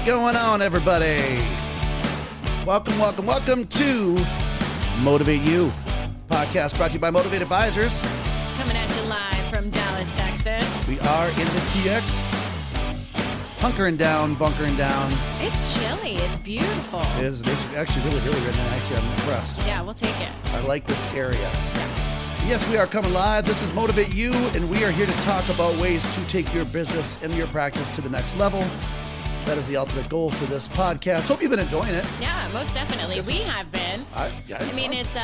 going on, everybody? Welcome to Motivate You, podcast brought to you by Motivate Advisors. Coming at you live from Dallas, Texas. We are in the TX, hunkering down, bunkering down. It's chilly. It's beautiful. It's actually really nice here. I'm impressed. Yeah, we'll take it. I like this area. Yeah. Yes, we are coming live. This is Motivate You, and we are here to talk about ways to take your business and your practice to the next level. That is the ultimate goal for this podcast. Hope you've been enjoying it. Yeah, most definitely. We have been. I mean, it's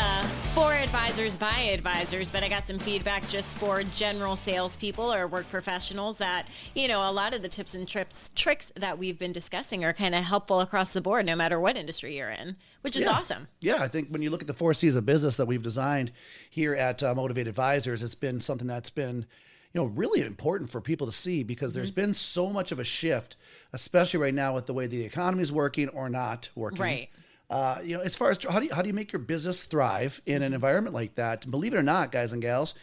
for advisors by advisors, but I got some feedback just for general salespeople or work professionals that, you know, a lot of the tips and tricks that we've been discussing are kind of helpful across the board, no matter what industry you're in, which is awesome. Yeah, I think when you look at the 4 C's of business that we've designed here at Motivate Advisors, it's been something that's been, you know, really important for people to see because there's been so much of a shift, especially right now with the way the economy is working or not working. Right. You know, as far as how do you make your business thrive in an environment like that? And believe it or not, guys and gals,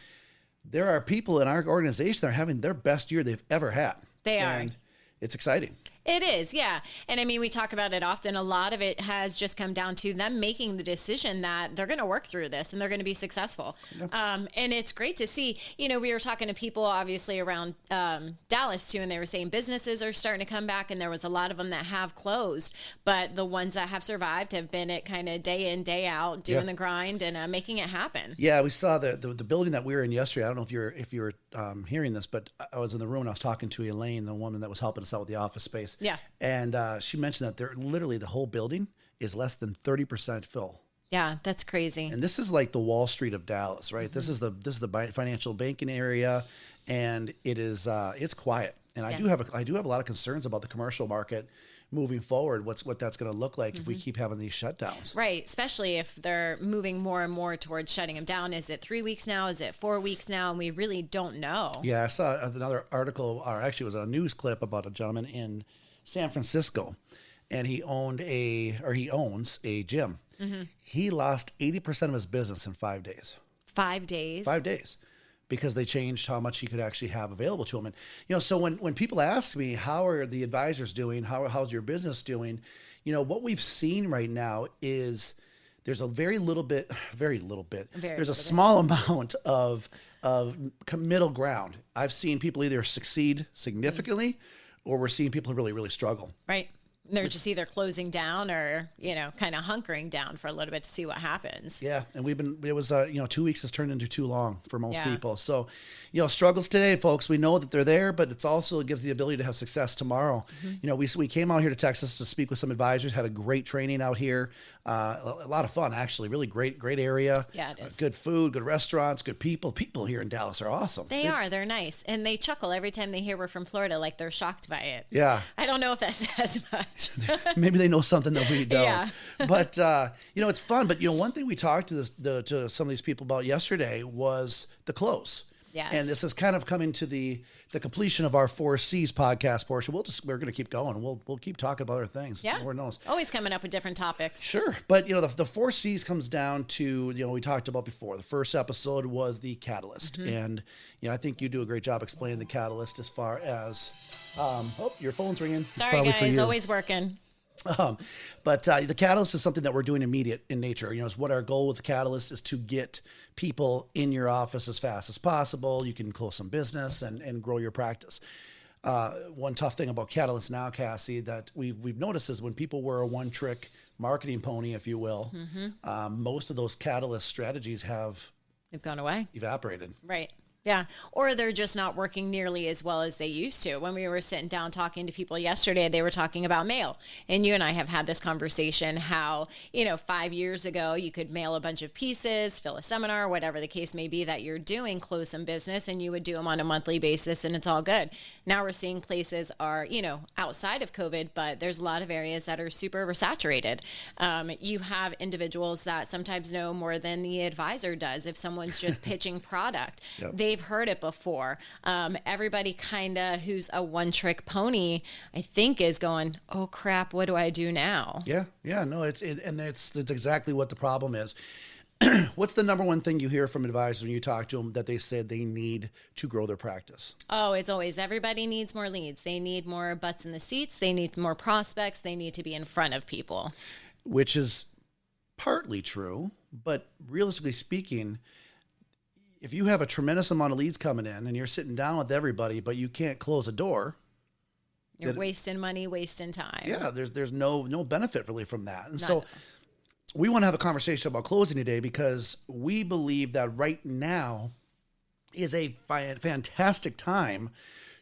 there are people in our organization that are having their best year they've ever had. They are. And it's exciting. It is, yeah. And I mean, we talk about it often. A lot of it has just come down to them making the decision that they're going to work through this and they're going to be successful. Yeah. And it's great to see, you know, we were talking to people obviously around Dallas too, and they were saying businesses are starting to come back, and there was a lot of them that have closed, but the ones that have survived have been at kind of day in, day out, doing the grind and making it happen. Yeah, we saw the building that we were in yesterday. I don't know if you were hearing this, but I was in the room and I was talking to Elaine, the woman that was helping us out with the office space. Yeah. And she mentioned that literally the whole building is less than 30% full. Yeah, that's crazy. And this is like the Wall Street of Dallas, right? This is the financial banking area, and it is it's quiet. And I do have a lot of concerns about the commercial market moving forward. What that's going to look like if we keep having these shutdowns. Right, especially if they're moving more and more towards shutting them down. Is it 3 weeks now? Is it 4 weeks now? And we really don't know. Yeah, I saw another article, or actually it was a news clip about a gentleman in San Francisco, and he owns a gym. Mm-hmm. He lost 80% of his business in 5 days. 5 days? 5 days. Because they changed how much he could actually have available to him. And, you know, so when people ask me, how are the advisors doing? How's your business doing? You know, what we've seen right now is there's a very little bit, there's a small amount of middle ground. I've seen people either succeed significantly or we're seeing people really, really struggle. Right. They're just either closing down or, you know, kind of hunkering down for a little bit to see what happens. Yeah. And it was 2 weeks has turned into too long for most people. So, you know, struggles today, folks, we know that they're there, but it gives the ability to have success tomorrow. Mm-hmm. You know, we came out here to Texas to speak with some advisors, had a great training out here. A lot of fun, actually. Really great area. Yeah, it is. Good food, good restaurants, good people. People here in Dallas are awesome. They're nice. And they chuckle every time they hear we're from Florida, like they're shocked by it. Yeah. I don't know if that says much. Maybe they know something that we don't. Yeah. But, you know, it's fun. But, you know, one thing we talked to some of these people about yesterday was the close. Yes. And this is kind of coming to the completion of our 4 C's podcast portion. We're going to keep going. We'll keep talking about other things. Yeah. Lord knows. Always coming up with different topics. Sure. But, you know, the 4 C's comes down to, you know, we talked about before. The first episode was the catalyst. Mm-hmm. And, you know, I think you do a great job explaining the catalyst as far as, your phone's ringing. Sorry, guys. Always working. But the catalyst is something that we're doing immediate in nature. You know, it's what our goal with the catalyst is to get people in your office as fast as possible. You can close some business and grow your practice. One tough thing about catalyst now, Cassie, that we've noticed is when people were a one-trick marketing pony, if you will, most of those catalyst strategies they've gone away, evaporated. Right. Yeah. Or they're just not working nearly as well as they used to. When we were sitting down talking to people yesterday, they were talking about mail. And you and I have had this conversation how, you know, 5 years ago, you could mail a bunch of pieces, fill a seminar, whatever the case may be that you're doing, close some business, and you would do them on a monthly basis and it's all good. Now we're seeing places are, you know, outside of COVID, but there's a lot of areas that are super oversaturated. You have individuals that sometimes know more than the advisor does. If someone's just pitching product, they've heard it before. Everybody kind of who's a one-trick pony, I think, is going, oh crap, what do I do now? Yeah, no, it's exactly what the problem is. What's the number one thing you hear from advisors when you talk to them that they said they need to grow their practice? Oh, it's always everybody needs more leads. They need more butts in the seats. They need more prospects. They need to be in front of people. Which is partly true, but realistically speaking, if you have a tremendous amount of leads coming in and you're sitting down with everybody, but you can't close a door, you're wasting money, wasting time. Yeah, there's no benefit really from that. And so we want to have a conversation about closing today because we believe that right now is a fantastic time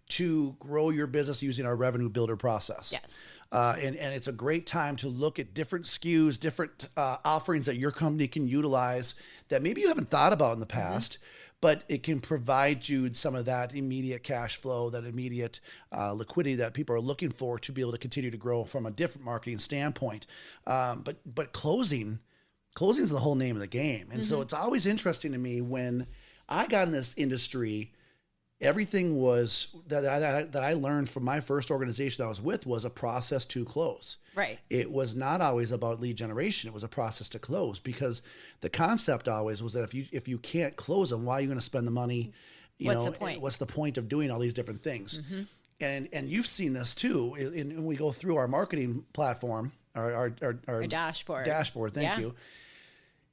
to grow your business using our revenue builder process. Yes. And it's a great time to look at different SKUs, different offerings that your company can utilize that maybe you haven't thought about in the past, but it can provide you some of that immediate cash flow, that immediate liquidity that people are looking for to be able to continue to grow from a different marketing standpoint. But closing is the whole name of the game. And so it's always interesting to me when I got in this industry, everything was that I learned from my first organization that I was with was a process to close. Right. It was not always about lead generation. It was a process to close because the concept always was that if you can't close them, why are you going to spend the money? What's the point? What's the point of doing all these different things? And you've seen this too. When we go through our marketing platform, our dashboard. Thank you.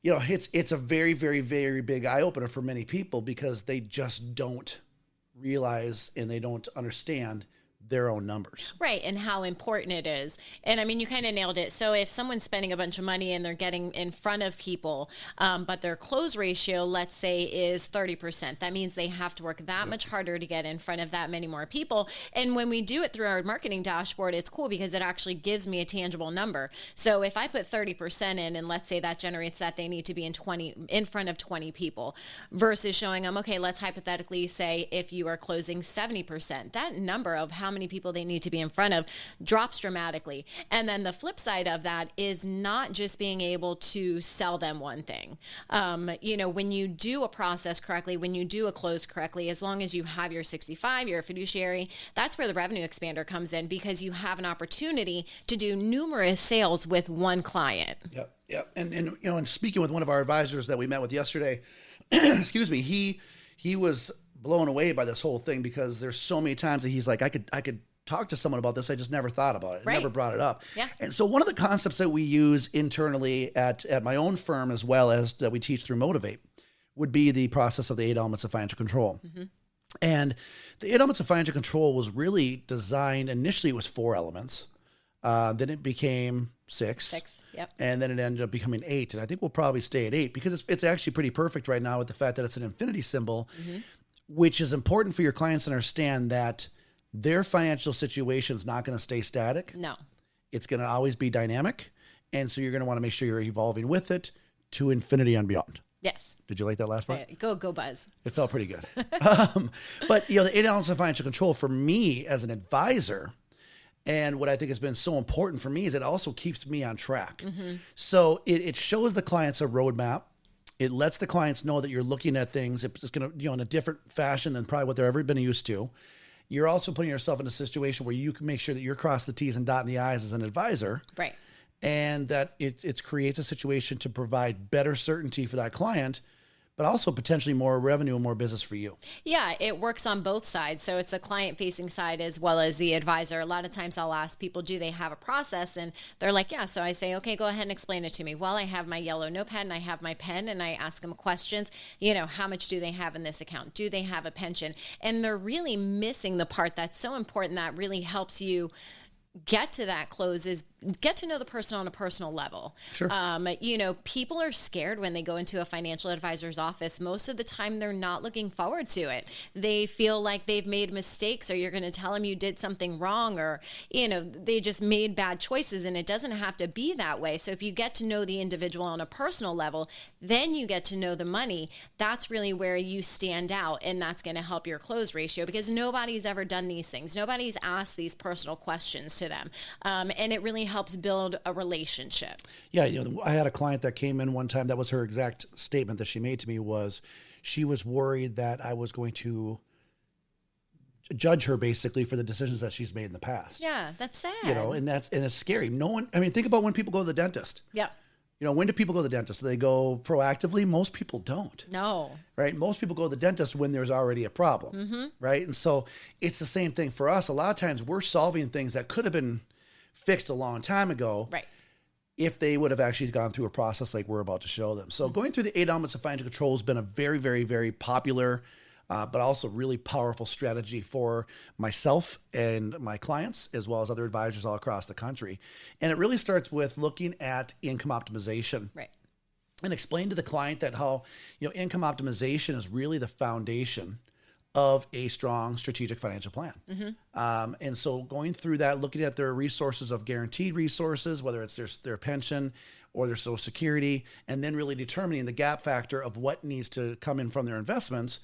It's a very, very, very big eye opener for many people because they just don't realize and they don't understand their own numbers. Right. And how important it is. And I mean, you kind of nailed it. So if someone's spending a bunch of money and they're getting in front of people, but their close ratio, let's say, is 30%, that means they have to work that much harder to get in front of that many more people. And when we do it through our marketing dashboard, it's cool because it actually gives me a tangible number. So if I put 30% in, and let's say that generates that they need to be in front of 20 people versus showing them, okay, let's hypothetically say if you are closing 70%, that number of how many people they need to be in front of drops dramatically. And then the flip side of that is not just being able to sell them one thing. When you do a process correctly, when you do a close correctly, as long as you have your 65, you're a fiduciary, that's where the revenue expander comes in because you have an opportunity to do numerous sales with one client. Yep. And speaking with one of our advisors that we met with yesterday, excuse me, he was blown away by this whole thing because there's so many times that he's like, I could talk to someone about this. I just never thought about it. I never brought it up. Yeah. And so one of the concepts that we use internally at my own firm, as well as that we teach through Motivate, would be the process of the 8 elements of financial control. And the 8 elements of financial control was really designed, initially it was 4 elements. Then it became 6. Yep. And then it ended up becoming 8. And I think we'll probably stay at 8 because it's actually pretty perfect right now with the fact that it's an infinity symbol, which is important for your clients to understand that their financial situation is not going to stay static. No. It's going to always be dynamic. And so you're going to want to make sure you're evolving with it to infinity and beyond. Yes. Did you like that last part? Go Buzz. It felt pretty good. But the 8 elements of financial control for me as an advisor, and what I think has been so important for me is it also keeps me on track. So it shows the clients a roadmap. It lets the clients know that you're looking at things. It's going to, in a different fashion than probably what they're ever been used to. You're also putting yourself in a situation where you can make sure that you're crossing the T's and dotting the I's as an advisor. Right. And that it creates a situation to provide better certainty for that client, but also potentially more revenue and more business for you. Yeah, it works on both sides. So it's the client-facing side as well as the advisor. A lot of times I'll ask people, do they have a process? And they're like, yeah. So I say, okay, go ahead and explain it to me. Well, I have my yellow notepad and I have my pen and I ask them questions. How much do they have in this account? Do they have a pension? And they're really missing the part that's so important that really helps you get to that close is get to know the person on a personal level. Sure. People are scared when they go into a financial advisor's office. Most of the time, they're not looking forward to it. They feel like they've made mistakes, or you're going to tell them you did something wrong, or, they just made bad choices, and it doesn't have to be that way. So if you get to know the individual on a personal level, then you get to know the money. That's really where you stand out, and that's going to help your close ratio because nobody's ever done these things. Nobody's asked these personal questions to them. And it really helps build a relationship. Yeah. I had a client that came in one time. That was her exact statement that she made to me was she was worried that I was going to judge her basically for the decisions that she's made in the past. Yeah. That's sad. And it's scary. Think about when people go to the dentist. Yeah. when do people go to the dentist? Do they go proactively? Most people don't. No. Right? Most people go to the dentist when there's already a problem. Right? And so it's the same thing for us. A lot of times we're solving things that could have been fixed a long time ago. Right. If they would have actually gone through a process like we're about to show them. So going through the 8 elements of financial control has been a very, very, very popular, but also really powerful strategy for myself and my clients, as well as other advisors all across the country. And it really starts with looking at income optimization. Right. And explain to the client that how, income optimization is really the foundation of a strong strategic financial plan. And so going through that, looking at their resources of guaranteed resources, whether it's their pension or their Social Security, and then really determining the gap factor of what needs to come in from their investments,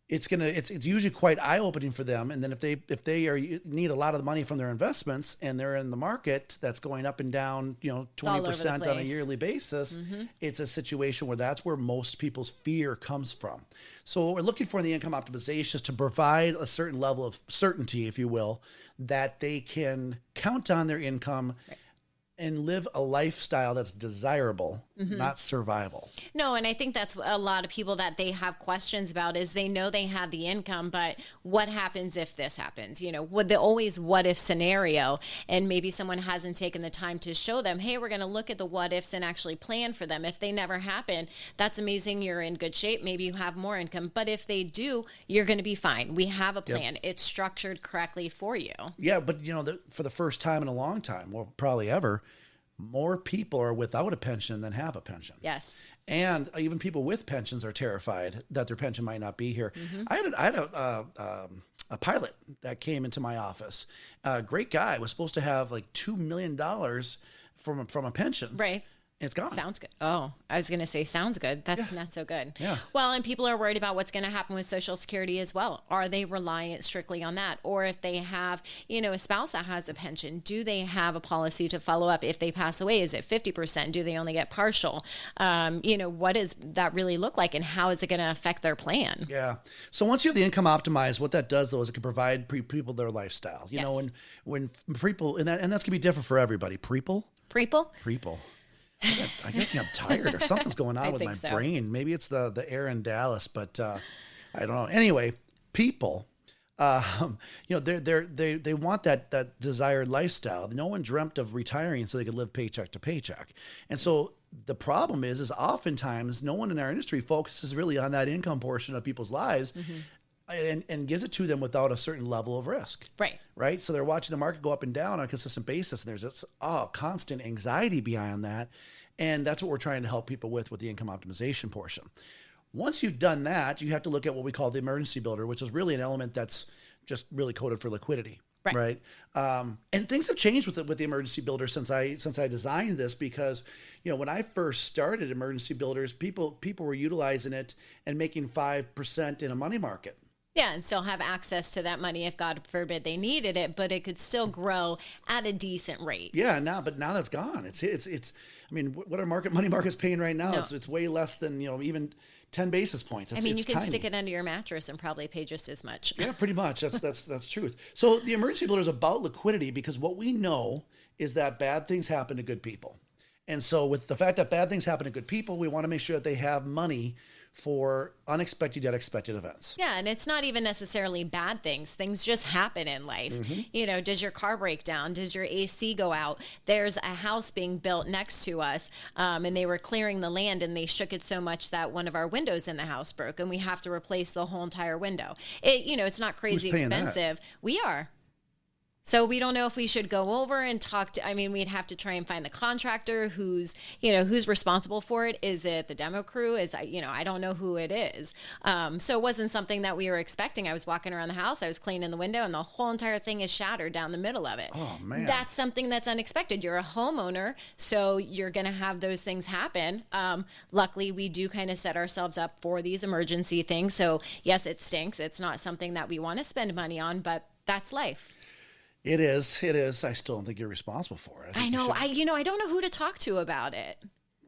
it's usually quite eye-opening for them. And then if they need a lot of the money from their investments and they're in the market that's going up and down, 20% on a yearly basis, it's a situation where that's where most people's fear comes from. So what we're looking for in the income optimization is to provide a certain level of certainty, if you will, that they can count on their income and live a lifestyle that's desirable, not survival. No, and I think that's a lot of people that they have questions about is they know they have the income, but what happens if this happens? Would the always what if scenario, and maybe someone hasn't taken the time to show them, hey, we're going to look at the what ifs and actually plan for them. If they never happen, that's amazing. You're in good shape. Maybe you have more income, but if they do, you're going to be fine. We have a plan. Yep. It's structured correctly for you. Yeah, but for the first time in a long time, well, probably ever, more people are without a pension than have a pension. Yes. And even people with pensions are terrified that their pension might not be here. I had a pilot that came into my office. Great guy, was supposed to have like $2 million from a pension. Right. It's gone. Sounds good. Oh, I was going to say sounds good. That's not so good. Yeah. Well, and people are worried about what's going to happen with Social Security as well. Are they reliant strictly on that? Or if they have, a spouse that has a pension, do they have a policy to follow up if they pass away? Is it 50%? Do they only get partial? What does that really look like, and how is it going to affect their plan? Yeah. So once you have the income optimized, what that does though is it can provide people their lifestyle. When people, and that's going to be different for everybody. People. I guess I'm tired or something's going on with my brain. Maybe it's the air in Dallas, but I don't know. Anyway, people, they want that desired lifestyle. No one dreamt of retiring so they could live paycheck to paycheck. And so the problem is oftentimes no one in our industry focuses really on that income portion of people's lives. And gives it to them without a certain level of risk. Right. So they're watching the market go up and down on a consistent basis. And there's this constant anxiety behind that. And that's what we're trying to help people with the income optimization portion. Once you've done that, you have to look at what we call the emergency builder, which is really an element that's just really coded for liquidity. Right. And things have changed with the emergency builder since I designed this, because, when I first started emergency builders, people were utilizing it and making 5% in a money market. Yeah, and still have access to that money if, God forbid, they needed it, but it could still grow at a decent rate. Yeah, now that's gone. It's. I mean, what are money markets paying right now? No. It's way less than even 10 basis points. You can tiny. Stick it under your mattress and probably pay just as much. Yeah, pretty much. That's truth. So the emergency builder is about liquidity, because what we know is that bad things happen to good people, and so with the fact that bad things happen to good people, we want to make sure that they have money for unexpected yet expected events. Yeah, and it's not even necessarily bad things. Things just happen in life. Does your car break down? Does your AC go out? There's a house being built next to us, and they were clearing the land, and they shook it so much that one of our windows in the house broke, and we have to replace the whole entire window. It's not crazy expensive. We are. So we don't know if we should go over and talk to, we'd have to try and find the contractor who's responsible for it. Is it the demo crew? I don't know who it is. So it wasn't something that we were expecting. I was walking around the house, I was cleaning the window, and the whole entire thing is shattered down the middle of it. Oh, man. That's something that's unexpected. You're a homeowner, so you're going to have those things happen. Luckily, we do kind of set ourselves up for these emergency things. So yes, it stinks. It's not something that we want to spend money on, but that's life. It is. I still don't think you're responsible for it. I know. I don't know who to talk to about it.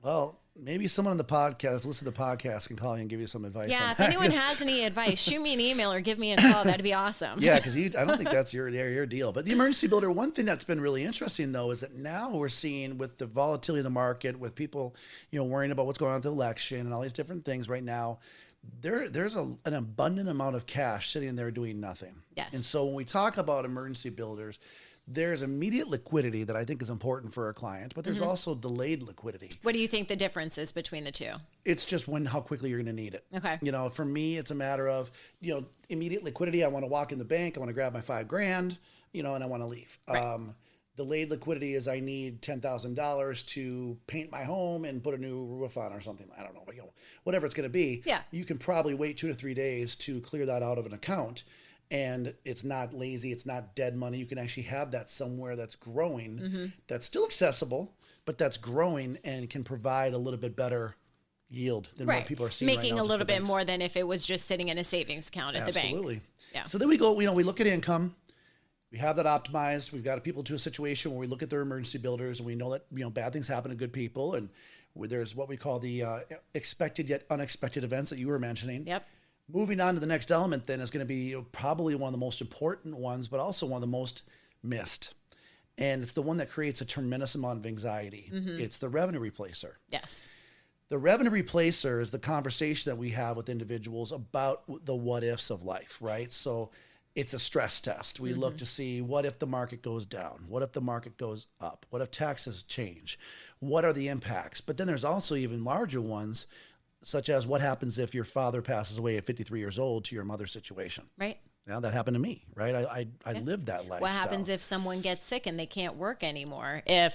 Well, maybe someone on the podcast, listen to the podcast, can call you and give you some advice. Yeah, on if that. anyone has any advice, shoot me an email or give me a call. That'd be awesome. Yeah, because I don't think that's your deal. But the emergency builder, one thing that's been really interesting though is that now we're seeing with the volatility in the market, with people, worrying about what's going on with the election and all these different things right now, there's an abundant amount of cash sitting there doing nothing. Yes. And so when we talk about emergency builders, there's immediate liquidity that I think is important for our client, but there's also delayed liquidity. What do you think the difference is between the two? It's just how quickly you're going to need it. Okay. For me, it's a matter of, immediate liquidity. I want to walk in the bank. I want to grab my $5,000, and I want to leave. Right. Delayed liquidity is I need $10,000 to paint my home and put a new roof on or something. I don't know, but whatever it's going to be. Yeah. You can probably wait 2 to 3 days to clear that out of an account. And it's not lazy. It's not dead money. You can actually have that somewhere that's growing, that's still accessible, but that's growing and can provide a little bit better yield than what people are seeing Making right now. A little bit more than if it was just sitting in a savings account at the bank. Absolutely. Yeah. So then we go, we look at income. We have that optimized. We've got people to a situation where we look at their emergency builders and we know that, bad things happen to good people. And there's what we call the expected yet unexpected events that you were mentioning. Yep. Moving on to the next element then is going to be probably one of the most important ones, but also one of the most missed. And it's the one that creates a tremendous amount of anxiety. It's the revenue replacer. Yes. The revenue replacer is the conversation that we have with individuals about the what ifs of life, right? So it's a stress test. We look to see, what if the market goes down? What if the market goes up? What if taxes change? What are the impacts? But then there's also even larger ones, such as what happens if your father passes away at 53 years old to your mother's situation. Right. Yeah, that happened to me, right? I lived that lifestyle. What happens if someone gets sick and they can't work anymore? If,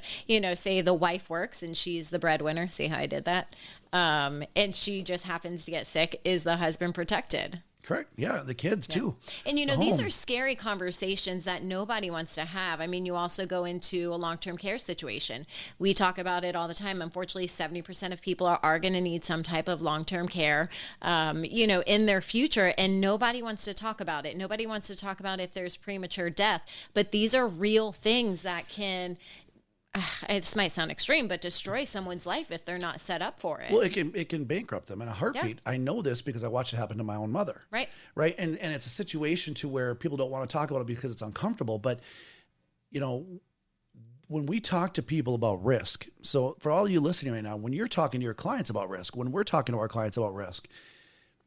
say the wife works and she's the breadwinner, see how I did that? And she just happens to get sick, is the husband protected? Correct. Yeah, the kids too. And these are scary conversations that nobody wants to have. I mean, you also go into a long-term care situation. We talk about it all the time. Unfortunately, 70% of people are going to need some type of long-term care, in their future, and nobody wants to talk about it. Nobody wants to talk about if there's premature death, but these are real things that can, this might sound extreme, but destroy someone's life if they're not set up for it. Well, it can bankrupt them in a heartbeat. Yeah. I know this because I watched it happen to my own mother. Right. Right. And it's a situation to where people don't want to talk about it because it's uncomfortable. But, when we talk to people about risk, so for all of you listening right now, when you're talking to your clients about risk, when we're talking to our clients about risk,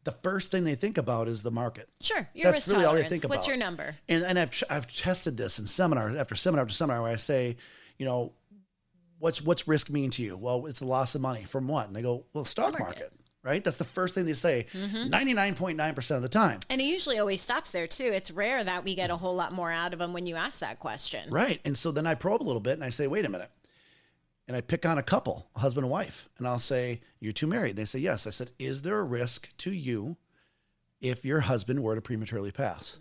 the first thing they think about is the market. Sure. Your That's risk really all tolerance. they think about. What's your number? And I've tested this in seminar after seminar after seminar where I say, what's risk mean to you? Well, it's the loss of money. From what? And they go, well, stock market, right? That's the first thing they say 99.9% of the time. And it usually always stops there too. It's rare that we get a whole lot more out of them when you ask that question. Right. And so then I probe a little bit and I say, wait a minute. And I pick on a couple, a husband and wife, and I'll say, you're two married? They say, yes. I said, is there a risk to you if your husband were to prematurely pass?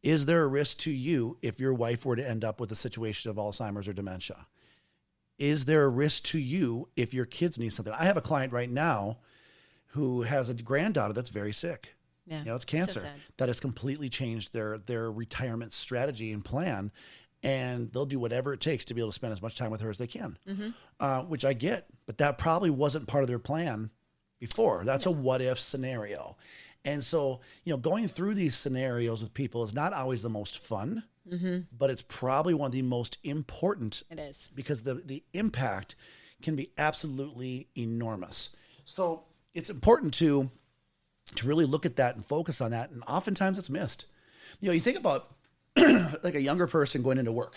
Is there a risk to you if your wife were to end up with a situation of Alzheimer's or dementia? Is there a risk to you if your kids need something? I have a client right now who has a granddaughter that's very sick. Yeah. It's cancer So sad. that has completely changed their retirement strategy and plan. And they'll do whatever it takes to be able to spend as much time with her as they can, which I get. But that probably wasn't part of their plan before. That's a what if scenario. And so, going through these scenarios with people is not always the most fun, but it's probably one of the most important. It is. Because the impact can be absolutely enormous. So it's important to really look at that and focus on that. And oftentimes it's missed. You think about like a younger person going into work.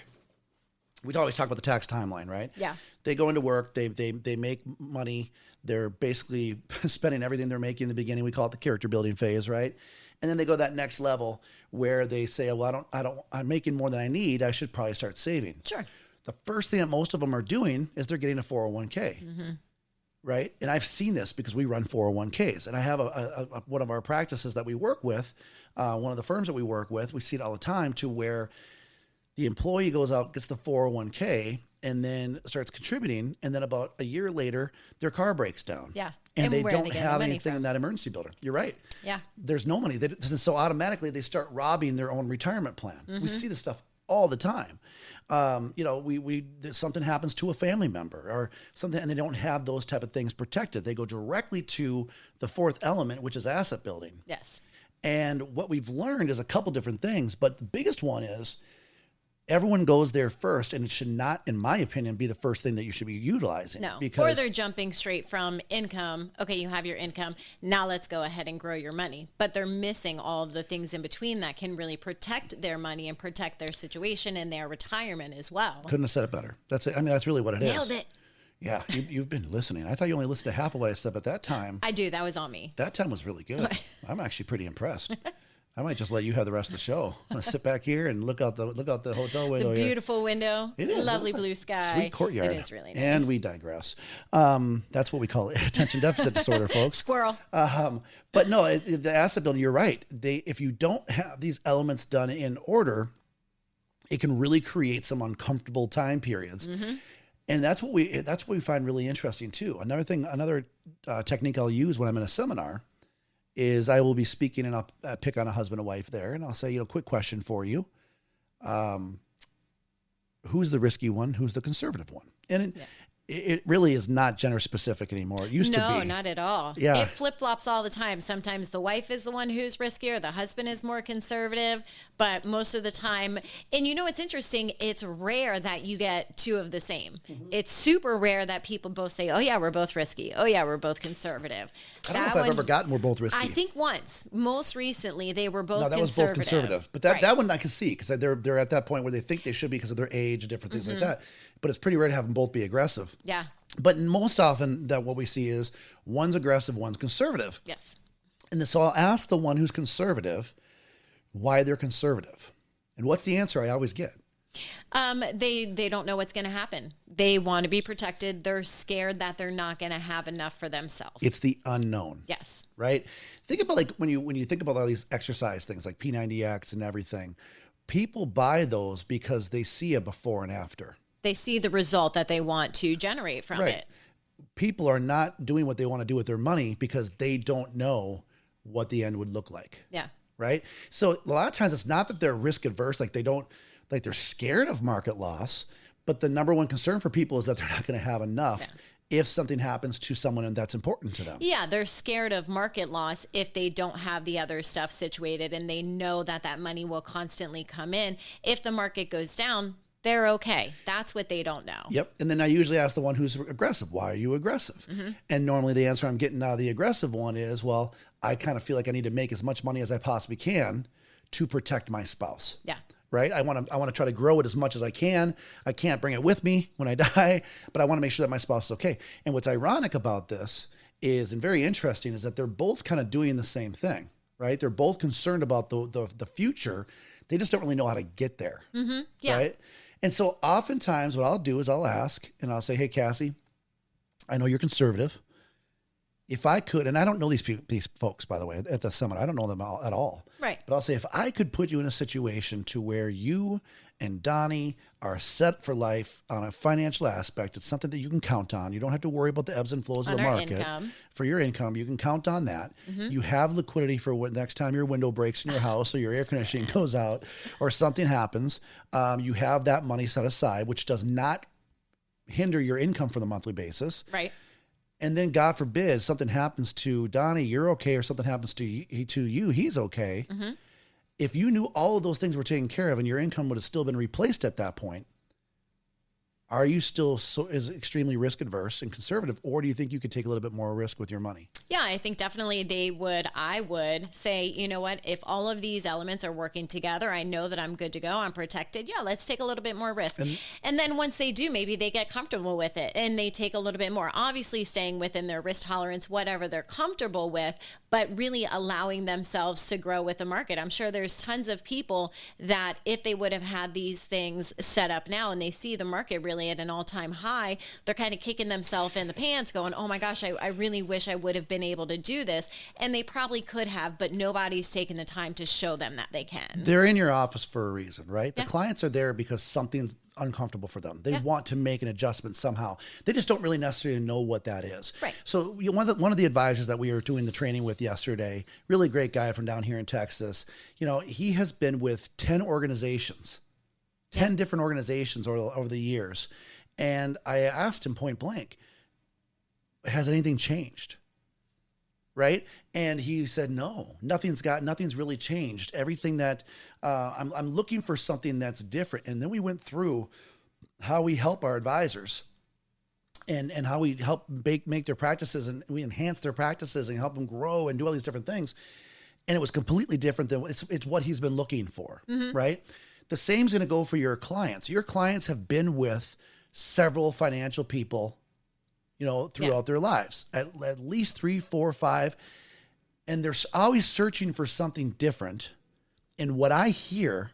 We'd always talk about the tax timeline, right? Yeah. They go into work, they make money. They're basically spending everything they're making in the beginning. We call it the character building phase, right? And then they go to that next level where they say, well, I'm making more than I need. I should probably start saving. Sure. The first thing that most of them are doing is they're getting a 401k, right? And I've seen this because we run 401ks. And I have one of our practices that we work with, one of the firms that we work with, we see it all the time to where the employee goes out, gets the 401k, and then starts contributing. And then about a year later, their car breaks down. Yeah. And they where are don't getting have the money anything from? in that emergency builder. You're right. Yeah. There's no money. So automatically they start robbing their own retirement plan. We see this stuff all the time. Something happens to a family member or something, and they don't have those type of things protected. They go directly to the fourth element, which is asset building. Yes. And what we've learned is a couple different things, but the biggest one is everyone goes there first, and it should not, in my opinion, be the first thing that you should be utilizing. No, because or they're jumping straight from income. Okay, you have your income. Now let's go ahead and grow your money. But they're missing all of the things in between that can really protect their money and protect their situation and their retirement as well. Couldn't have said it better. That's it. I mean, that's really what it is. Nailed it. Yeah, you've been listening. I thought you only listened to half of what I said, but that time... I do. That was on me. That time was really good. I'm actually pretty impressed. I might just let you have the rest of the show. I'm gonna sit back here and look out the hotel window. The beautiful window. It is. Lovely blue sky. Sweet courtyard. It is really nice. And we digress. That's what we call attention deficit disorder, folks. Squirrel. But no, the asset building, you're right. If you don't have these elements done in order, it can really create some uncomfortable time periods. Mm-hmm. And that's what we find really interesting too. Another technique I'll use when I'm in a seminar is I will be speaking and I'll pick on a husband and wife there, and I'll say, quick question for you. Who's the risky one? Who's the conservative one? And it really is not gender specific anymore. It used to be. No, not at all. Yeah. It flip-flops all the time. Sometimes the wife is the one who's riskier, the husband is more conservative, but most of the time, and it's interesting, it's rare that you get two of the same. Mm-hmm. It's super rare that people both say, oh yeah, we're both risky. Oh yeah, we're both conservative. I don't know if I've ever gotten we're both risky. I think once. Most recently, they were both conservative. No, that was both conservative. But that one I can see because they're at that point where they think they should be because of their age and different things like that. But it's pretty rare to have them both be aggressive. Yeah. But most often that what we see is one's aggressive, one's conservative. Yes. And so I'll ask the one who's conservative why they're conservative. And what's the answer I always get? They don't know what's going to happen. They want to be protected. They're scared that they're not going to have enough for themselves. It's the unknown. Yes. Right? Think about when you think about all these exercise things like P90X and everything, people buy those because they see a before and after. They see the result that they want to generate from it. People are not doing what they want to do with their money because they don't know what the end would look like. Yeah. Right. So a lot of times it's not that they're risk adverse, they're scared of market loss, but the number one concern for people is that they're not going to have enough if something happens to someone that's important to them. Yeah. They're scared of market loss if they don't have the other stuff situated and they know that money will constantly come in. If the market goes down, they're okay. That's what they don't know. Yep. And then I usually ask the one who's aggressive, why are you aggressive? Mm-hmm. And normally the answer I'm getting out of the aggressive one is, well, I kind of feel like I need to make as much money as I possibly can to protect my spouse. Yeah. Right. I want to try to grow it as much as I can. I can't bring it with me when I die, but I want to make sure that my spouse is okay. And what's ironic about this is, and very interesting, is that they're both kind of doing the same thing, right? They're both concerned about the future. They just don't really know how to get there. Mm-hmm. Yeah. Right. And so oftentimes what I'll do is I'll ask and I'll say, hey, Cassie, I know you're conservative. If I could, and I don't know these folks, by the way, at the summit, I don't know them at all. Right. But I'll say, if I could put you in a situation to where you and Donnie are set for life on a financial aspect, it's something that you can count on. You don't have to worry about the ebbs and flows of the market. Income. For your income, you can count on that. Mm-hmm. You have liquidity for what next time your window breaks in your house or your air conditioning goes out or something happens. You have that money set aside, which does not hinder your income for the monthly basis. Right. And then, God forbid, something happens to Donnie, you're okay, or something happens to you, he's okay. Mm-hmm. If you knew all of those things were taken care of and your income would have still been replaced at that point, are you still is extremely risk adverse and conservative, or do you think you could take a little bit more risk with your money? Yeah, I think definitely I would say, you know what, if all of these elements are working together, I know that I'm good to go, I'm protected. Yeah, let's take a little bit more risk. And then once they do, maybe they get comfortable with it and they take a little bit more, obviously staying within their risk tolerance, whatever they're comfortable with, but really allowing themselves to grow with the market. I'm sure there's tons of people that if they would have had these things set up now and they see the market really at an all-time high, they're kind of kicking themselves in the pants going, oh my gosh, I really wish I would have been able to do this. And they probably could have, but nobody's taken the time to show them that they can. They're in your office for a reason, right? Yeah. The clients are there because something's uncomfortable for them. They want to make an adjustment somehow. They just don't really necessarily know what that is. Right. So one of the advisors that we were doing the training with yesterday, really great guy from down here in Texas, he has been with 10 organizations 10 different organizations over the years. And I asked him point blank, has anything changed? Right. And he said, no, nothing's really changed. Everything that I'm looking for something that's different. And then we went through how we help our advisors and how we help make their practices, and we enhance their practices and help them grow and do all these different things. And it was completely different than it's what he's been looking for. Right. The same's going to go for your clients. Your clients have been with several financial people, throughout their lives, at least 3, 4, 5. And they're always searching for something different. And what I hear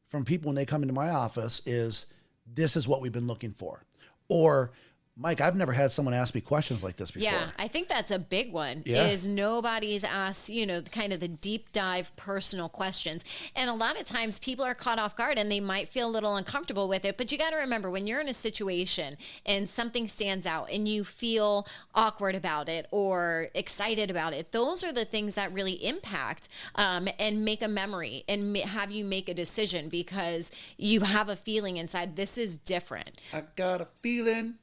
from people when they come into my office is, this is what we've been looking for. Or, Mike, I've never had someone ask me questions like this before. Yeah, I think that's a big one, is nobody's asked, kind of the deep dive personal questions. And a lot of times people are caught off guard and they might feel a little uncomfortable with it. But you got to remember, when you're in a situation and something stands out and you feel awkward about it or excited about it, those are the things that really impact and make a memory and have you make a decision, because you have a feeling inside, this is different. I got a feeling.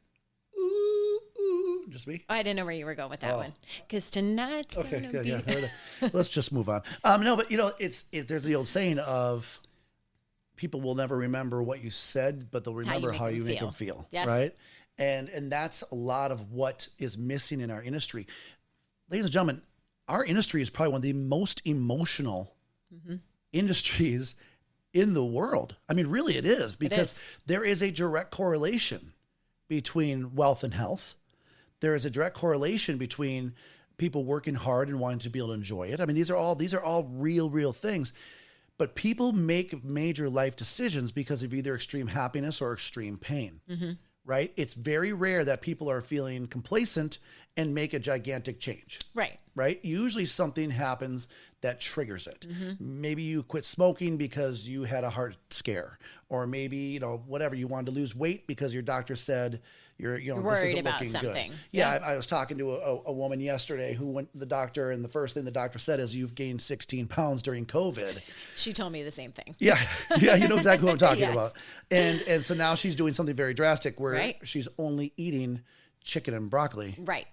Ooh, just me? I didn't know where you were going with that one. Because tonight's okay, gonna good, be... yeah. Let's just move on. No, but there's the old saying of, people will never remember what you said, but they'll remember how you make them feel. Yes. Right? And that's a lot of what is missing in our industry. Ladies and gentlemen, our industry is probably one of the most emotional industries in the world. I mean, really it is, because there is a direct correlation between wealth and health. There is a direct correlation between people working hard and wanting to be able to enjoy it. I mean, these are all real things. But people make major life decisions because of either extreme happiness or extreme pain. Right? It's very rare that people are feeling complacent and make a gigantic change. Right? Usually something happens that triggers it. Maybe you quit smoking because you had a heart scare, or maybe, whatever, you wanted to lose weight because your doctor said you're worried this isn't about looking something. good. Yeah. I was talking to a woman yesterday who went to the doctor, and the first thing the doctor said is, you've gained 16 pounds during COVID. She told me the same thing. Yeah. You know exactly what I'm talking about. And so now she's doing something very drastic where she's only eating chicken and broccoli. Right.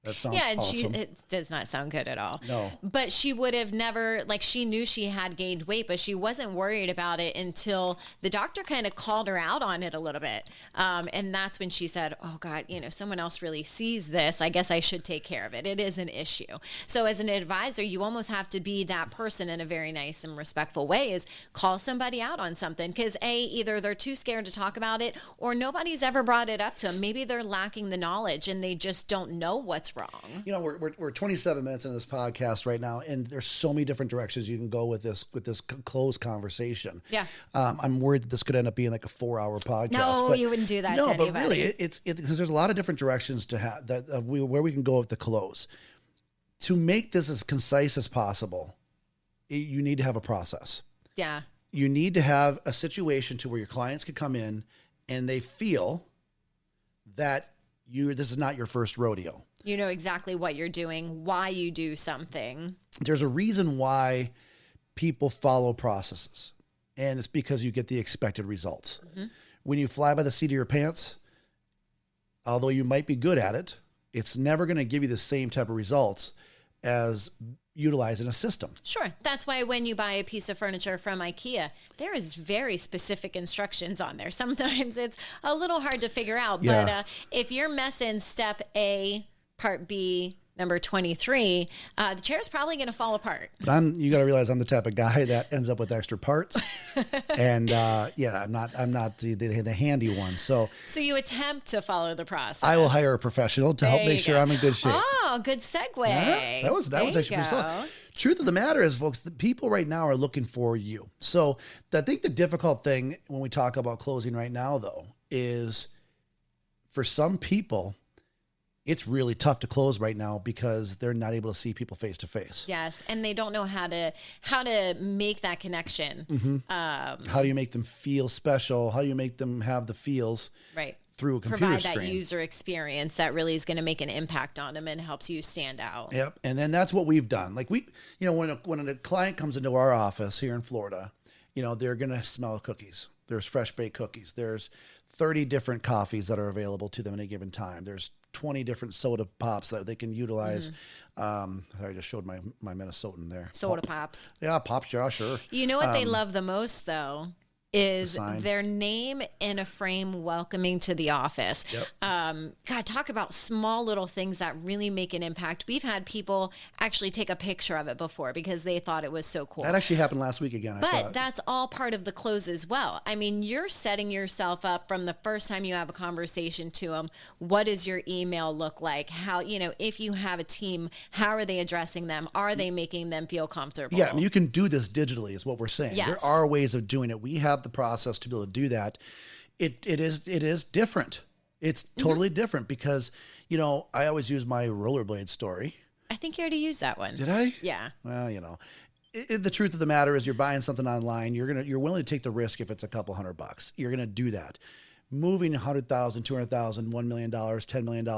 That sounds awesome. It does not sound good at all. No. But she would have never, she knew she had gained weight, but she wasn't worried about it until the doctor kind of called her out on it a little bit. And that's when she said, oh God, someone else really sees this. I guess I should take care of it. It is an issue. So as an advisor, you almost have to be that person in a very nice and respectful way, is call somebody out on something. Because either they're too scared to talk about it, or nobody's ever brought it up to them. Maybe they're lacking the knowledge and they just don't know what's wrong. We're 27 minutes into this podcast right now, and there's so many different directions you can go with this closed conversation. Yeah. I'm worried that this could end up being like a 4-hour podcast. No, you wouldn't do that. No, to but anybody. really, it's because there's a lot of different directions to have where we can go with the close. To make this as concise as possible, you need to have a process. Yeah. You need to have a situation to where your clients can come in and they feel that this is not your first rodeo. You know exactly what you're doing, why you do something. There's a reason why people follow processes, and it's because you get the expected results. When you fly by the seat of your pants, although you might be good at it, it's never going to give you the same type of results as utilizing a system. Sure. That's why when you buy a piece of furniture from IKEA, there is very specific instructions on there. Sometimes it's a little hard to figure out, but if you're messing step A, part B, number 23, the chair is probably going to fall apart. But you got to realize I'm the type of guy that ends up with extra parts, and I'm not the handy one. So you attempt to follow the process. I will hire a professional to help make sure I'm in good shape. Oh, good segue. Yeah, that was actually pretty solid. Truth of the matter is, folks, the people right now are looking for you. So I think the difficult thing when we talk about closing right now, though, is for some people, it's really tough to close right now because they're not able to see people face to face. Yes, and they don't know how to make that connection. How do you make them feel special? How do you make them have the feels through a computer screen? Provide that user experience that really is going to make an impact on them and helps you stand out. Yep, and then that's what we've done. Like when a client comes into our office here in Florida, they're going to smell cookies. There's fresh baked cookies. There's 30 different coffees that are available to them at a given time. There's 20 different soda pops that they can utilize. I just showed my Minnesotan there. Soda pops. Yeah, pops, yeah, sure. You know what they love the most, though? Is sign. their name in a frame welcoming to the office. Yep. God, talk about small little things that really make an impact. We've had people actually take a picture of it before because they thought it was so cool. That actually happened last week again. I saw it. But that's all part of the close as well. I mean, you're setting yourself up from the first time you have a conversation to them. What does your email look like? How, if you have a team, how are they addressing them? Are they making them feel comfortable? Yeah, I mean, you can do this digitally is what we're saying. Yes. There are ways of doing it. We have the process to be able to do that. It is different. It's totally different because, I always use my rollerblade story. I think you already used that one. Did I? Yeah. Well, the truth of the matter is you're buying something online. You're willing to take the risk if it's a couple $100. You're going to do that. Moving $100,000, $200,000, $1 million, $10 million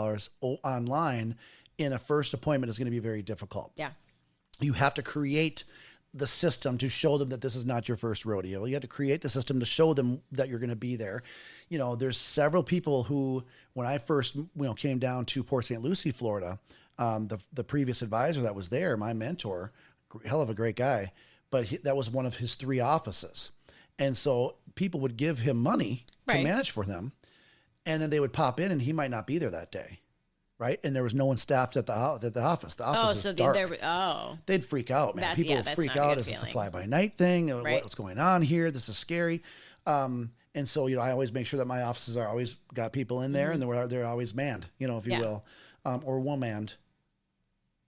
online in a first appointment is going to be very difficult. Yeah. You have to create the system to show them that this is not your first rodeo. You have to create the system to show them that you're going to be there. There's several people who, when I first, came down to Port St. Lucie, Florida, the previous advisor that was there, my mentor, hell of a great guy, but that was one of his 3 offices. And so people would give him money to manage for them. And then they would pop in and he might not be there that day. Right. And there was no one staffed at the office. The office was dark. They'd freak out, man. People would freak out. Is this a fly by night thing? Right. What's going on here? This is scary. And so, I always make sure that my offices are always got people in there and they're always manned, if you will, or one-manned.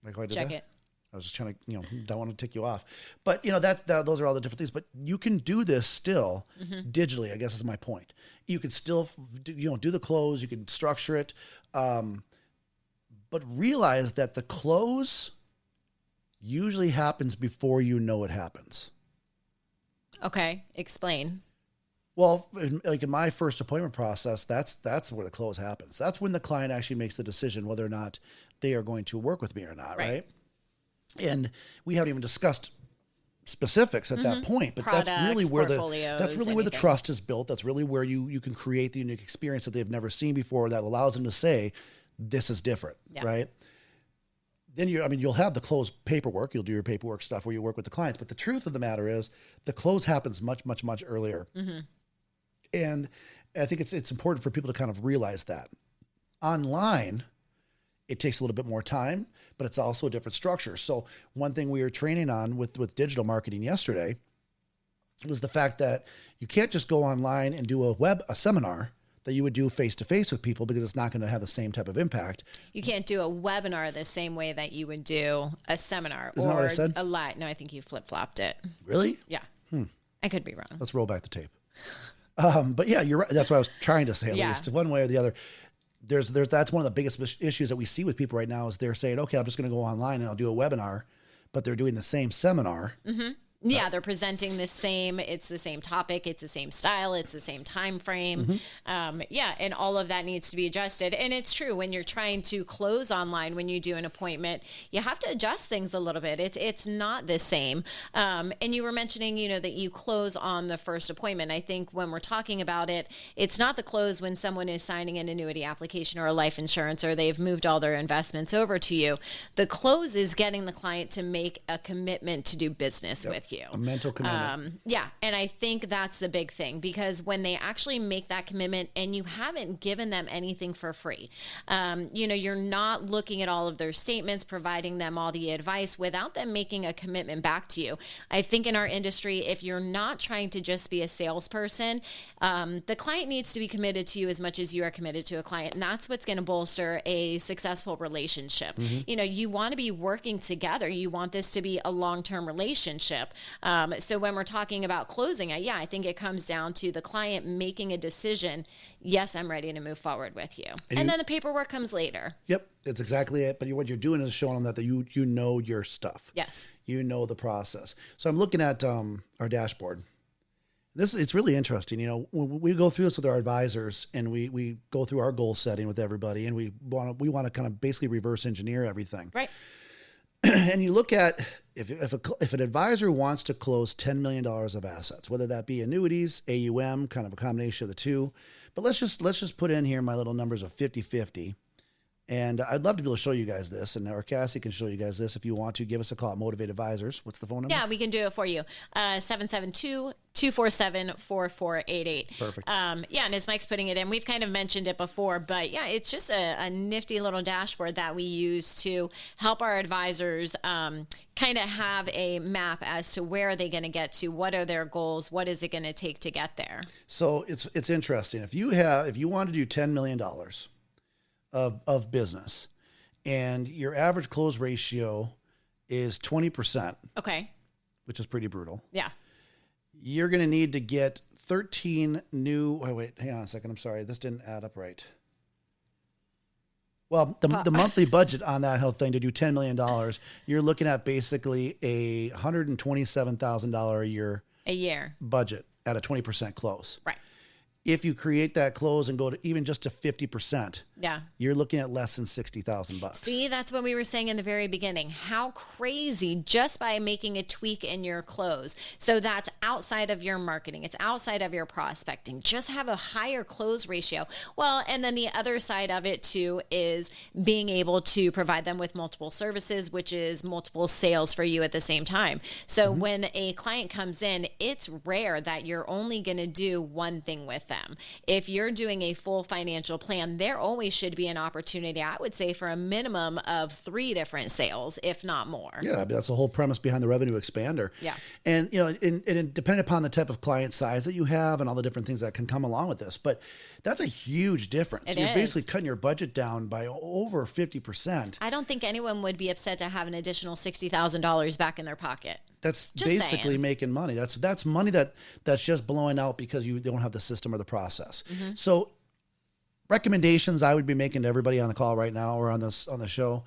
Like how I did Check that? it. I was just trying to, don't want to tick you off, but those are all the different things, but you can do this still digitally, I guess is my point. You can still, do the close, you can structure it. But realize that the close usually happens before you know it happens. Okay, explain. Well, in my first appointment process, that's where the close happens. That's when the client actually makes the decision whether or not they are going to work with me or not, right? And we haven't even discussed specifics at that point, but Products, that's really where the anything. trust is built. That's really where you can create the unique experience that they've never seen before that allows them to say, this is different, right? Then you'll have the close paperwork. You'll do your paperwork stuff where you work with the clients. But the truth of the matter is the close happens much, much, much earlier. And I think it's important for people to kind of realize that. Online, it takes a little bit more time, but it's also a different structure. So one thing we were training on with digital marketing yesterday was the fact that you can't just go online and do a seminar that you would do face-to-face with people because it's not going to have the same type of impact. You can't do a webinar the same way that you would do a seminar. Isn't that what I said? A live. No, I think you flip-flopped it. Really? Yeah. I could be wrong. Let's roll back the tape. But yeah, you're right. That's what I was trying to say, at least one way or the other. That's one of the biggest issues that we see with people right now is they're saying, okay, I'm just going to go online and I'll do a webinar, but they're doing the same seminar. Yeah, they're presenting it's the same topic, it's the same style, it's the same time frame. And all of that needs to be adjusted. And it's true, when you're trying to close online, when you do an appointment, you have to adjust things a little bit. It's not the same. And you were mentioning, that you close on the first appointment. I think when we're talking about it, it's not the close when someone is signing an annuity application or a life insurance, or they've moved all their investments over to you. The close is getting the client to make a commitment to do business with you. A mental commitment. And I think that's the big thing, because when they actually make that commitment and you haven't given them anything for free, you're not looking at all of their statements, providing them all the advice without them making a commitment back to you. I think in our industry, if you're not trying to just be a salesperson, the client needs to be committed to you as much as you are committed to a client. And that's what's going to bolster a successful relationship. You want to be working together. You want this to be a long-term relationship. So when we're talking about closing, I think it comes down to the client making a decision. Yes, I'm ready to move forward with you. And then the paperwork comes later. Yep, that's exactly it. But what you're doing is showing them that you know your stuff. Yes. You know the process. So I'm looking at our dashboard. It's really interesting. When we go through this with our advisors and we go through our goal setting with everybody, and we want to kind of basically reverse engineer everything. Right. And you look at if an advisor wants to close $10 million of assets, whether that be annuities, AUM, kind of a combination of the two, but let's just put in here my little numbers of 50-50. And I'd love to be able to show you guys this, and or Cassie can show you guys this if you want to. Give us a call at Motivate Advisors. What's the phone number? Yeah, we can do it for you. 772-247-4488. Perfect. Yeah, and as Mike's putting it in, we've kind of mentioned it before, but yeah, it's just a nifty little dashboard that we use to help our advisors kind of have a map as to where are they going to get to, what are their goals, what is it going to take to get there. So it's interesting. If you want to do $10 million of business, and your average close ratio is 20%. Okay. Which is pretty brutal. Yeah. You're going to need to get 13 new. Wait, hang on a second. I'm sorry. This didn't add up right. Well, the monthly budget on that whole thing to do $10 million, you're looking at basically a $127,000 a year budget at a 20% close. Right. If you create that close and go to even just to 50%, yeah, you're looking at less than $60,000. See, that's what we were saying in the very beginning. How crazy just by making a tweak in your close. So that's outside of your marketing. It's outside of your prospecting. Just have a higher close ratio. Well, and then the other side of it too is being able to provide them with multiple services, which is multiple sales for you at the same time. So when a client comes in, it's rare that you're only going to do one thing with them. If you're doing a full financial plan, there always should be an opportunity, I would say, for a minimum of 3 different sales, if not more. Yeah, I mean, that's the whole premise behind the revenue expander. Yeah. And, and depending upon the type of client size that you have and all the different things that can come along with this, but that's a huge difference. You're basically cutting your budget down by over 50%. I don't think anyone would be upset to have an additional $60,000 back in their pocket. That's just basically saying. Making money. That's money that's just blowing out because you don't have the system or the process. So recommendations I would be making to everybody on the call right now or on the show: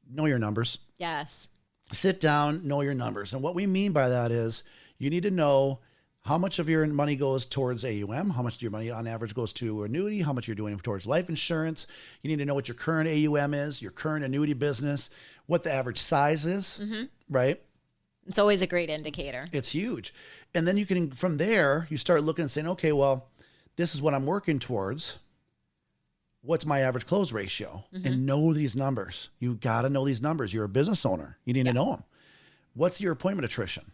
know your numbers. Yes. Sit down, know your numbers. And what we mean by that is you need to know how much of your money goes towards AUM, how much of your money on average goes to annuity, how much you're doing towards life insurance. You need to know what your current AUM is, your current annuity business, what the average size is, right? It's always a great indicator. It's huge. And then you can, from there, you start looking and saying, okay, well, this is what I'm working towards. What's my average close ratio? And know these numbers. You got to know these numbers. You're a business owner. You need to know them. What's your appointment attrition?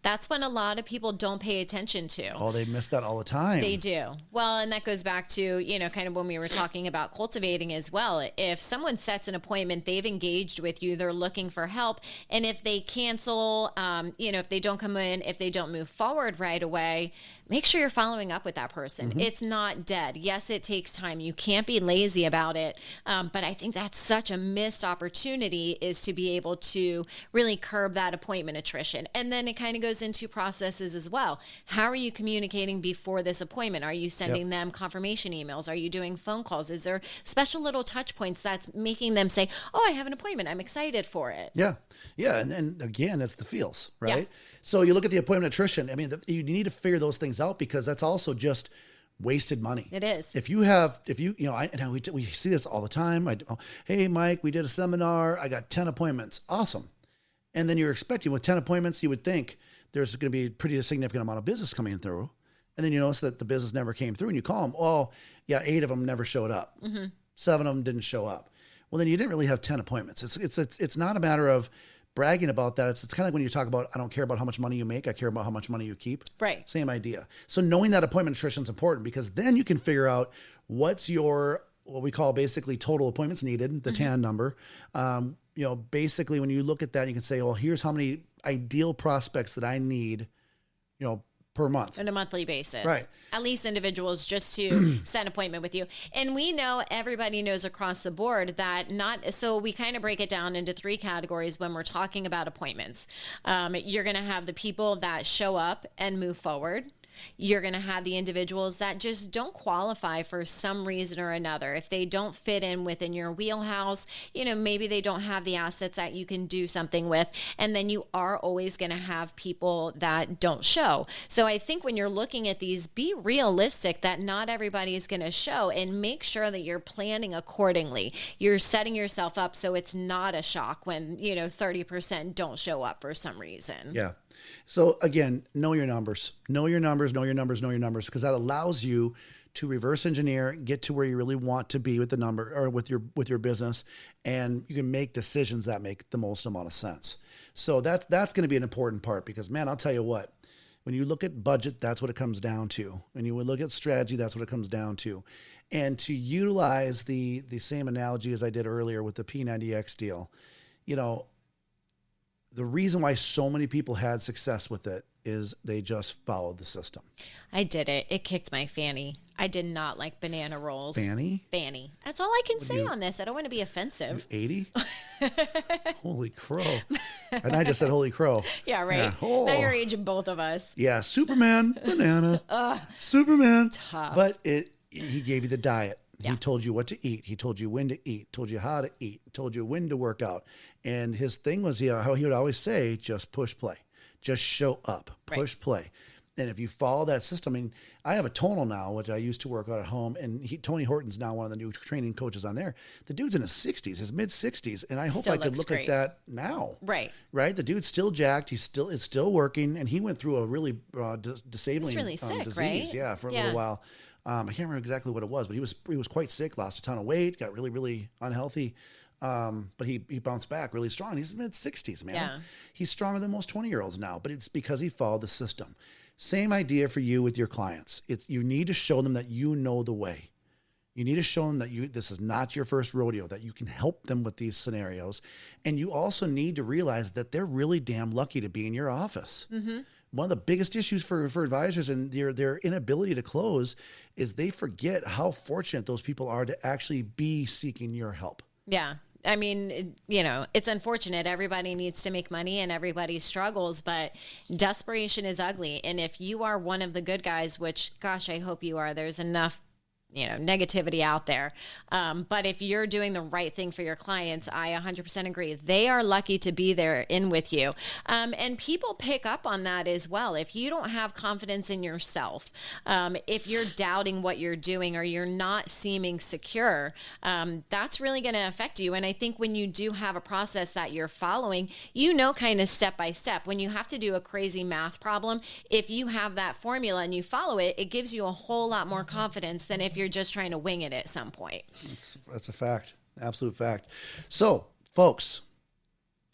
That's when a lot of people don't pay attention to. Oh, they miss that all the time. They do. Well, and that goes back to, kind of when we were talking about cultivating as well. If someone sets an appointment, they've engaged with you, they're looking for help. And if they cancel, if they don't come in, if they don't move forward right away, make sure you're following up with that person. It's not dead. Yes, it takes time. You can't be lazy about it. But I think that's such a missed opportunity, is to be able to really curb that appointment attrition. And then it kind of goes into processes as well. How are you communicating before this appointment? Are you sending them confirmation emails? Are you doing phone calls? Is there special little touch points that's making them say, oh, I have an appointment, I'm excited for it? Yeah. And again, it's the feels, right? Yeah. So you look at the appointment attrition. I mean, you need to figure those things out, because that's also just wasted money. It is. We see this all the time. Hey, Mike, we did a seminar. I got 10 appointments. Awesome. And then you're expecting with 10 appointments, you would think there's going to be a pretty significant amount of business coming through. And then you notice that the business never came through, and you call them. Oh, yeah, 8 of them never showed up. 7 of them didn't show up. Well, then you didn't really have 10 appointments. It's not a matter of bragging about that. It's kind of like when you talk about, I don't care about how much money you make, I care about how much money you keep. Right. Same idea. So knowing that appointment attrition is important, because then you can figure out what's your, what we call basically total appointments needed, the TAN number. Basically when you look at that, you can say, well, here's how many ideal prospects that I need, per month. On a monthly basis. Right. At least individuals, just to set an appointment with you. And we know, everybody knows across the board that so we kind of break it down into 3 categories when we're talking about appointments. You're going to have the people that show up and move forward. You're going to have the individuals that just don't qualify for some reason or another. If they don't fit in within your wheelhouse, maybe they don't have the assets that you can do something with. And then you are always going to have people that don't show. So I think when you're looking at these, be realistic that not everybody is going to show, and make sure that you're planning accordingly. You're setting yourself up so it's not a shock when, 30% don't show up for some reason. Yeah. So again, know your numbers, because that allows you to reverse engineer, get to where you really want to be with the number or with your business, and you can make decisions that make the most amount of sense. So that's going to be an important part, because man, I'll tell you what, when you look at budget, that's what it comes down to. When you look at strategy, that's what it comes down to. And to utilize the same analogy as I did earlier with the P90X deal, the reason why so many people had success with it is they just followed the system. I did it. It kicked my fanny. I did not like banana rolls. Fanny? Fanny. That's all I can say on this. I don't want to be offensive. 80? Holy crow. And I just said holy crow. Yeah, right. Yeah. Oh. Now you're aging both of us. Yeah, Superman, banana. Superman. Tough. But he gave you the diet. Yeah. He told you what to eat. He told you when to eat, told you how to eat, told you when to work out. And his thing was how he would always say, just push play. Just show up, push play. And if you follow that system, I have a tonal now, which I used to work out at home, and Tony Horton's now one of the new training coaches on there. The dude's in his 60s, his mid 60s, and I hope I could look like that now. Right. The dude's still jacked. It's still working, and he went through a really disabling really sick, disease, right? For a little while. I can't remember exactly what it was, but he was quite sick, lost a ton of weight, got really, really unhealthy. But he bounced back really strong. He's mid 60s, man. Yeah. He's stronger than most 20-year-olds now, but it's because he followed the system. Same idea for you with your clients. You need to show them that you know the way. You need to show them that this is not your first rodeo, that you can help them with these scenarios. And you also need to realize that they're really damn lucky to be in your office. Mm-hmm. One of the biggest issues for advisors and their inability to close is they forget how fortunate those people are to actually be seeking your help. Yeah. I mean, it's unfortunate. Everybody needs to make money and everybody struggles, but desperation is ugly. And if you are one of the good guys, which, gosh, I hope you are, there's enough negativity out there. But if you're doing the right thing for your clients, I 100% agree. They are lucky to be there in with you. And people pick up on that as well. If you don't have confidence in yourself, if you're doubting what you're doing or you're not seeming secure, that's really going to affect you. And I think when you do have a process that you're following, kind of step by step, when you have to do a crazy math problem, if you have that formula and you follow it, it gives you a whole lot more confidence than if you're just trying to wing it at some point. That's a fact. Absolute fact. So, folks,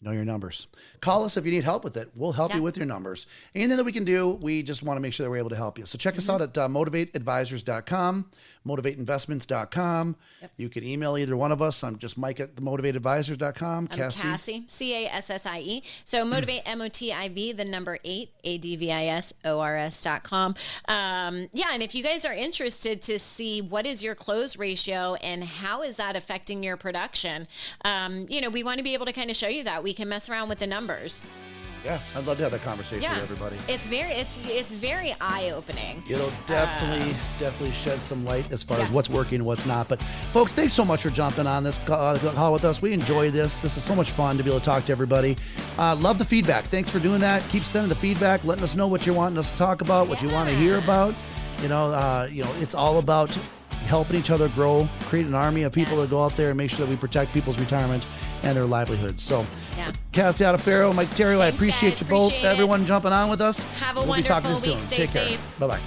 know your numbers. Call us if you need help with it. We'll help you with your numbers. Anything that we can do, we just want to make sure that we're able to help you. So check us out at motivateadvisors.com, motivateinvestments.com. Yep. You can email either one of us. I'm just Mike at motivateadvisors.com. I'm Cassie, Cassie. So motivate, MOTIV, the number 8, ADVISORS.com. And if you guys are interested to see what is your close ratio and how is that affecting your production, we want to be able to kind of show you that. We can mess around with the numbers. Yeah, I'd love to have that conversation with everybody. It's very eye-opening. It'll definitely shed some light as far as what's working and what's not. But folks, thanks so much for jumping on this call with us. We enjoy this. This is so much fun to be able to talk to everybody. Love the feedback. Thanks for doing that. Keep sending the feedback, letting us know what you're wanting us to talk about, what you want to hear about. It's all about helping each other grow, create an army of people that go out there and make sure that we protect people's retirement and their livelihoods. So, Cassie Adafaro, Mike Terrio, I appreciate you both. Everyone jumping on with us. Have a wonderful week. Stay safe. Bye-bye.